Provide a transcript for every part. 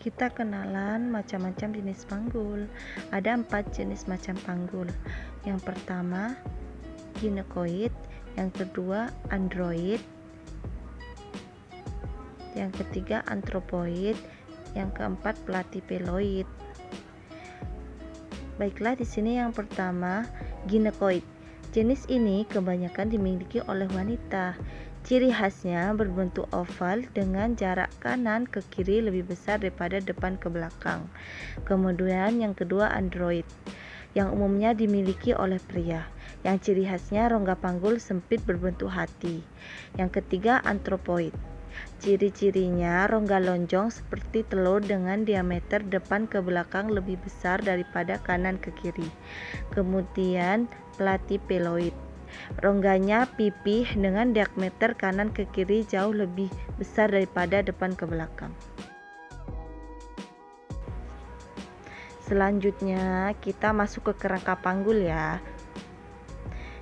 kita kenalan macam-macam jenis panggul. Ada 4 jenis macam panggul. Yang pertama ginekoid, yang kedua android, yang ketiga antropoid, yang keempat platypeloid. Baiklah, di sini yang pertama ginekoid. Jenis ini kebanyakan dimiliki oleh wanita. Ciri khasnya berbentuk oval dengan jarak kanan ke kiri lebih besar daripada depan ke belakang. Kemudian yang kedua android, yang umumnya dimiliki oleh pria. Yang ciri khasnya rongga panggul sempit berbentuk hati. Yang ketiga antropoid. Ciri-cirinya rongga lonjong seperti telur dengan diameter depan ke belakang lebih besar daripada kanan ke kiri. Kemudian platypeloid. Rongganya pipih dengan diameter kanan ke kiri jauh lebih besar daripada depan ke belakang. Selanjutnya kita masuk ke kerangka panggul ya.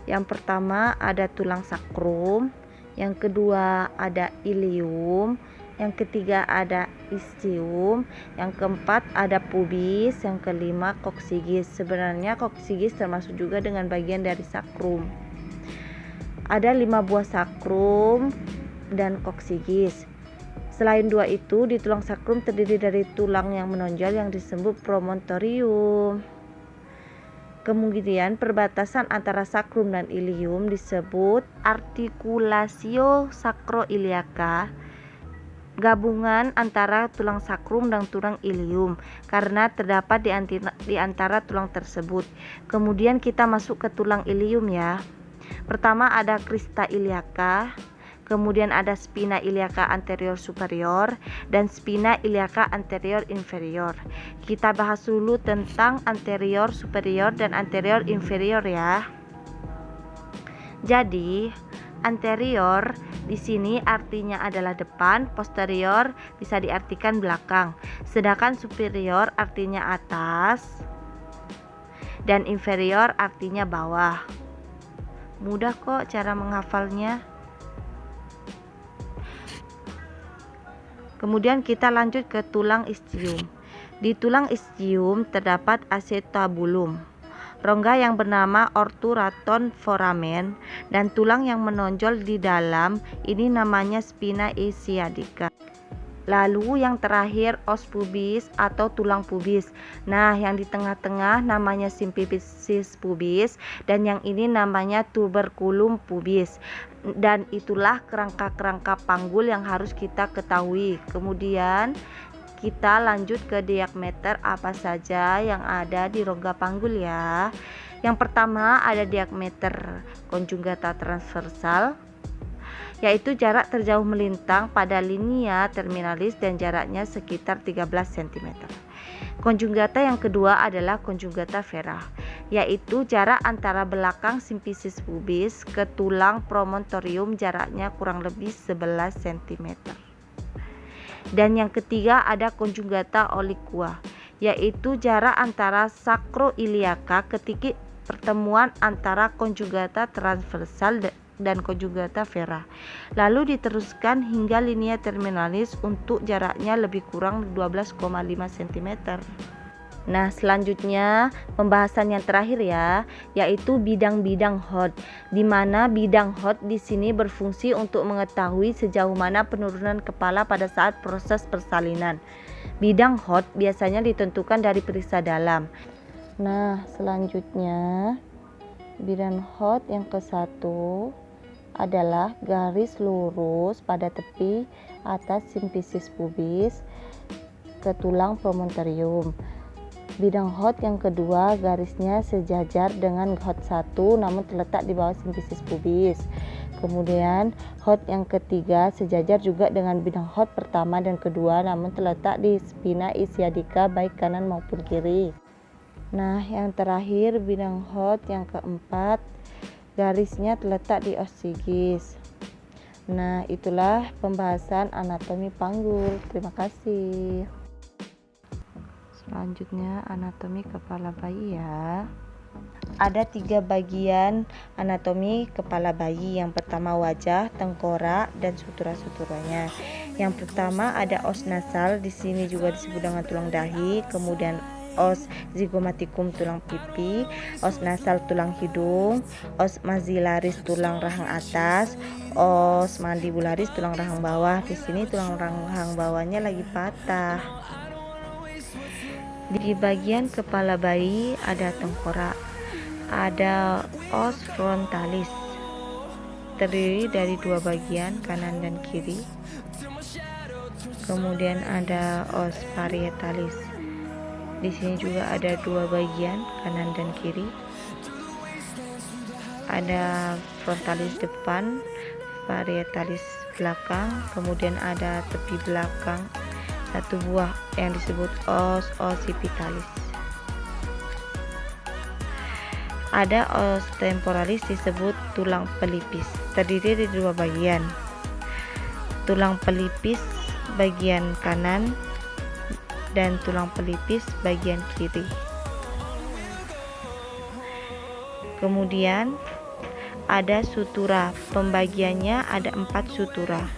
Yang pertama ada tulang sakrum, yang kedua ada ilium, yang ketiga ada ischium, yang keempat ada pubis, yang kelima koksigis. Sebenarnya koksigis termasuk juga dengan bagian dari sakrum. Ada 5 buah sakrum dan koksigis. Selain 2 itu, di tulang sakrum terdiri dari tulang yang menonjol yang disebut promontorium. Kemudian perbatasan antara sakrum dan ilium disebut articulatio sacroiliaca, gabungan antara tulang sakrum dan tulang ilium karena terdapat di antara tulang tersebut. Kemudian kita masuk ke tulang ilium ya. Pertama ada crista iliaca, kemudian ada spina iliaca anterior superior dan spina iliaca anterior inferior. Kita bahas dulu tentang anterior superior dan anterior inferior ya. Jadi, anterior di sini artinya adalah depan, posterior bisa diartikan belakang. Sedangkan superior artinya atas dan inferior artinya bawah. Mudah kok cara menghafalnya. Kemudian kita lanjut ke tulang ischium. Di tulang ischium terdapat acetabulum, rongga yang bernama obturator foramen, dan tulang yang menonjol di dalam ini namanya spina ischiadica. Lalu yang terakhir os pubis atau tulang pubis. Nah, yang di tengah-tengah namanya symphysis pubis dan yang ini namanya tuberculum pubis. Dan itulah kerangka-kerangka panggul yang harus kita ketahui. Kemudian kita lanjut ke diameter apa saja yang ada di rongga panggul ya. Yang pertama ada diameter conjugata transversal, yaitu jarak terjauh melintang pada linea terminalis dan jaraknya sekitar 13 cm. Conjugata yang kedua adalah conjugata vera, yaitu jarak antara belakang symphysis pubis ke tulang promontorium, jaraknya kurang lebih 11 cm. Dan yang ketiga ada conjugata obliqua, yaitu jarak antara sacroiliaca ke titik pertemuan antara conjugata transversal dan conjugata vera, lalu diteruskan hingga linea terminalis untuk jaraknya lebih kurang 12,5 cm. Nah, selanjutnya pembahasan yang terakhir ya, yaitu bidang-bidang Hodt, di mana bidang Hodt di sini berfungsi untuk mengetahui sejauh mana penurunan kepala pada saat proses persalinan. Bidang Hodt biasanya ditentukan dari perisa dalam. Nah, selanjutnya bidang Hodt yang ke-1 adalah garis lurus pada tepi atas symphysis pubis ke tulang promontorium. Bidang Hodt yang kedua garisnya sejajar dengan Hodt 1 namun terletak di bawah symphysis pubis. Kemudian Hodt yang ketiga sejajar juga dengan bidang Hodt pertama dan kedua namun terletak di spina ischiadica baik kanan maupun kiri. Nah, yang terakhir bidang Hodt yang keempat garisnya terletak di os sigis. Nah, itulah pembahasan anatomi panggul. Terima kasih. Selanjutnya anatomi kepala bayi ya. Ada 3 bagian anatomi kepala bayi. Yang pertama wajah, tengkorak, dan sutura-suturanya. Yang pertama ada os nasal, di sini juga disebut dengan tulang dahi. Kemudian os zygomatikum tulang pipi, os nasal tulang hidung, os maxillaris tulang rahang atas, os mandibularis tulang rahang bawah. Di sini tulang rahang bawahnya lagi patah. Di bagian kepala bayi ada tengkorak. Ada os frontalis, terdiri dari 2 bagian, kanan dan kiri. Kemudian ada os parietalis. Di sini juga ada 2 bagian, kanan dan kiri. Ada frontalis depan, parietalis belakang. Kemudian ada tepi belakang 1 buah yang disebut os occipitalis. Ada os temporalis disebut tulang pelipis, terdiri dari 2 bagian. Tulang pelipis bagian kanan dan tulang pelipis bagian kiri. Kemudian ada sutura, pembagiannya ada 4 sutura.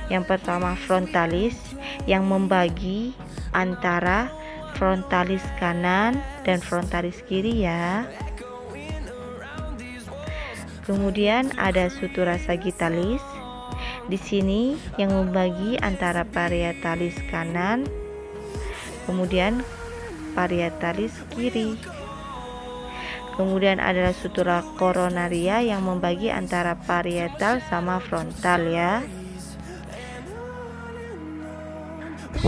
Yang pertama frontalis yang membagi antara frontalis kanan dan frontalis kiri ya. Kemudian ada sutura sagittalis. Di sini yang membagi antara parietalis kanan, kemudian parietalis kiri. Kemudian ada sutura coronaria yang membagi antara parietal sama frontal ya.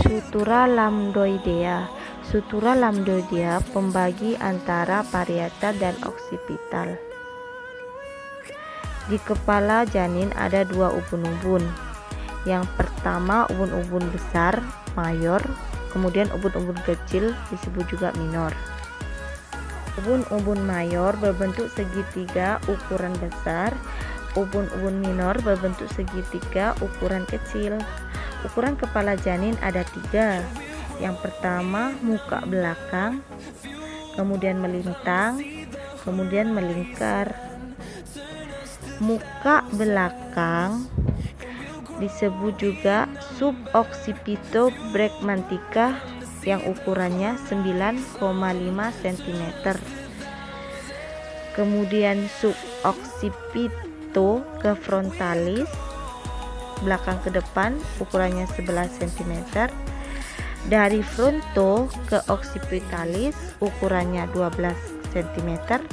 Sutura lambdoidea. Sutura lambdoidea pembagi antara parietal dan occipital. Di kepala janin ada 2 ubun-ubun. Yang pertama ubun-ubun besar, mayor, kemudian ubun-ubun kecil disebut juga minor. Ubun-ubun mayor berbentuk segitiga ukuran besar, ubun-ubun minor berbentuk segitiga ukuran kecil. Ukuran kepala janin ada 3. Yang pertama muka belakang, kemudian melintang, kemudian melingkar. Muka belakang disebut juga suboccipitobregmantica yang ukurannya 9,5 cm. Kemudian suboccipito ke frontalis belakang ke depan ukurannya 11 cm. Dari fronto ke occipitalis ukurannya 12 cm.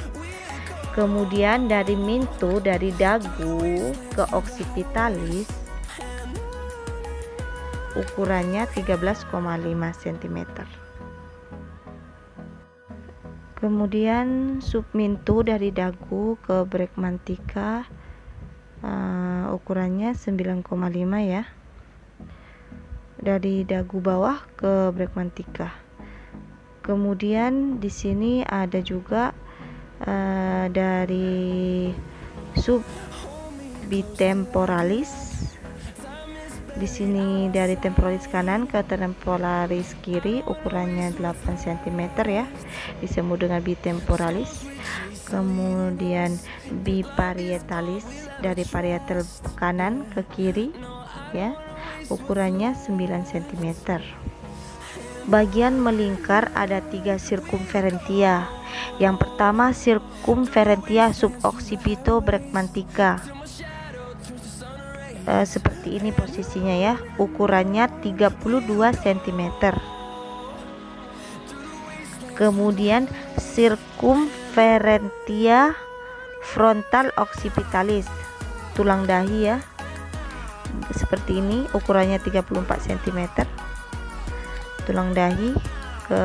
Kemudian dari minto, dari dagu ke occipitalis ukurannya 13,5 cm. Kemudian subminto dari dagu ke bregmantica ukurannya 9,5 ya. Dari dagu bawah ke bregmantica. Kemudian di sini ada juga dari subbitemporalis. Di sini dari temporalis kanan ke temporalis kiri ukurannya 8 cm ya, disebut dengan bitemporalis. Kemudian biparietalis dari parietal kanan ke kiri ya, ukurannya 9 cm. Bagian melingkar ada 3 circumferentia. Yang pertama circumferentia suboccipitobregmantica. Seperti ini posisinya ya, ukurannya 32 cm. Kemudian circumferentia frontal occipitalis, tulang dahi ya, seperti ini, ukurannya 34 cm. Tulang dahi ke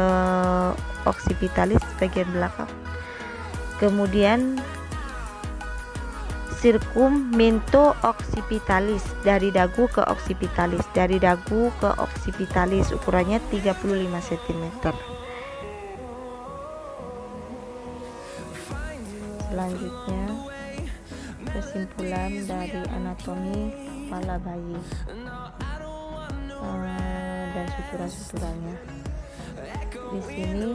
occipitalis bagian belakang. Kemudian circumminto occipitalis dari dagu ke occipitalis, dari dagu ke occipitalis ukurannya 35 cm. Selanjutnya kesimpulan dari anatomi kepala bayi dan sutura-suturanya. Di sini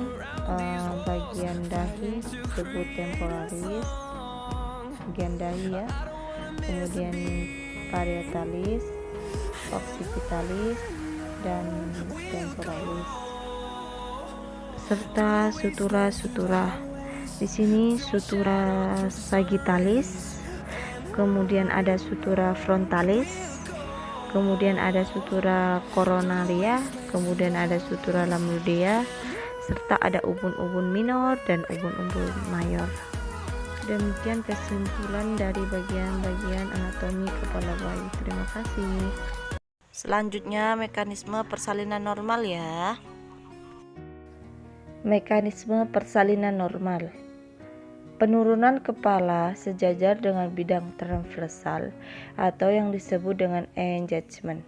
bagian dahi disebut temporalis, bagian dahi ya. Kemudian parietalis, occipitalis, dan temporalis, serta sutura-sutura. Di sini sutura sagittalis, kemudian ada sutura frontalis, kemudian ada sutura coronaria, kemudian ada sutura lamudea, serta ada ubun-ubun minor dan ubun-ubun mayor. Demikian kesimpulan dari bagian-bagian anatomi kepala bayi. Terima kasih. Selanjutnya mekanisme persalinan normal ya. Mekanisme persalinan normal. Penurunan kepala sejajar dengan bidang transversal atau yang disebut dengan engagement,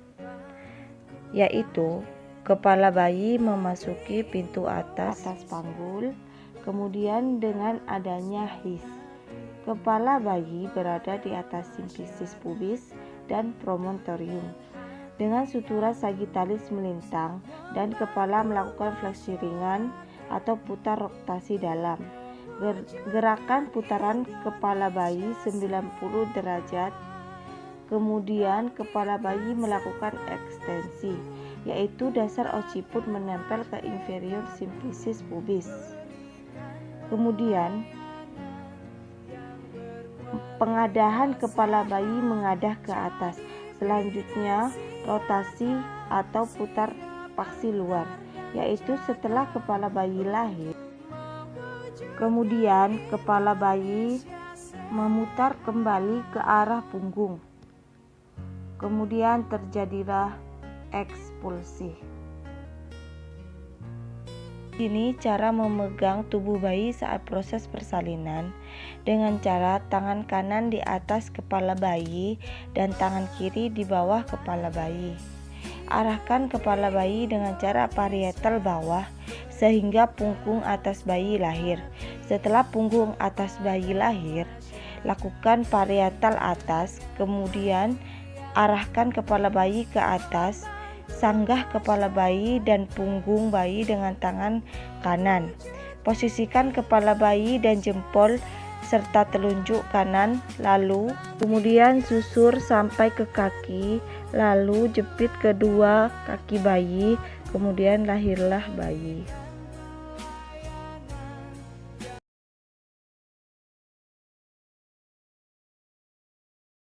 yaitu kepala bayi memasuki pintu atas panggul, kemudian dengan adanya his, kepala bayi berada di atas simfisis pubis dan promontorium dengan sutura sagittalis melintang dan kepala melakukan fleksi ringan atau putar rotasi dalam. Gerakan putaran kepala bayi 90 derajat. Kemudian kepala bayi melakukan ekstensi, yaitu dasar occiput menempel ke inferior simfisis pubis. Kemudian pengadahan kepala bayi mengadah ke atas. Selanjutnya rotasi atau putar paksi luar, yaitu setelah kepala bayi lahir. Kemudian kepala bayi memutar kembali ke arah punggung. Kemudian terjadilah ekspulsi. Ini cara memegang tubuh bayi saat proses persalinan dengan cara tangan kanan di atas kepala bayi dan tangan kiri di bawah kepala bayi. Arahkan kepala bayi dengan cara parietal bawah sehingga punggung atas bayi lahir. Setelah punggung atas bayi lahir, lakukan parietal atas, kemudian arahkan kepala bayi ke atas, sanggah kepala bayi dan punggung bayi dengan tangan kanan. Posisikan kepala bayi dan jempol serta telunjuk kanan, lalu kemudian susur sampai ke kaki, lalu jepit kedua kaki bayi, kemudian lahirlah bayi.